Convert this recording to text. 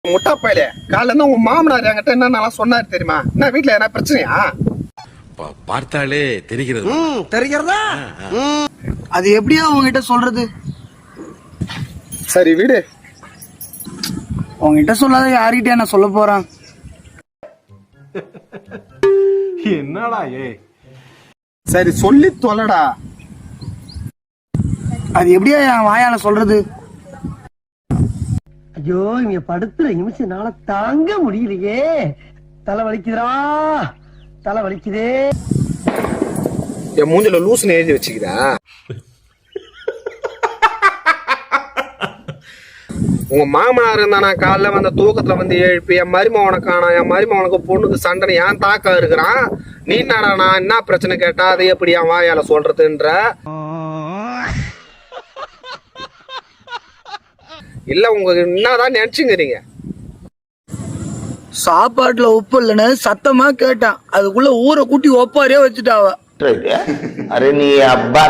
முட்டா பையலே, காலைல இருந்து உங்க மாமனார் என்கிட்ட என்னென்னலாம் சொன்னாரு தெரியுமா? என்ன வீட்டுல என்ன பிரச்சனையா? பார்த்தாலே தெரிகிறது. தெரிகிறதா? அது எப்படியா உங்ககிட்ட சொல்றது? சரி விடு. உங்ககிட்ட சொல்லாத யார்கிட்ட என்ன சொல்ல போறான்? என்னடா சரி சொல்லி தொலைடா. அது எப்படியா என் வாயால சொல்றது? ஐயோ, இங்க படுத்துற நிமிஷம்னால தாங்க முடியலையே. தலை வலிக்குதுடா, தலை வலிக்குதே. என் மூஞ்சில லூசுன்னு எழுதி வச்சுக்கிறா. உங்க மாமனார் இருந்தானா காலைல வந்த தூக்கத்துல வந்து எழுப்பி என் மருமவனை காணோம், என் மருமவனுக்கு பொண்ணுக்கு சண்டனை ஏன் தாக்கா இருக்கிறான், நீ என்னடா நான் என்ன பிரச்சனை கேட்டா அதை எப்படி என் வாயால சொல்றதுன்ற? இல்ல உங்க என்னதான் நினைச்சுங்கிறீங்க? சாப்பாட்டுல உப்பு இல்லைன்னு சத்தமா கேட்டான், அதுக்குள்ள ஊரை கூட்டி ஒப்பாரியே வச்சுட்டாவ. अरे नहीं अब्बा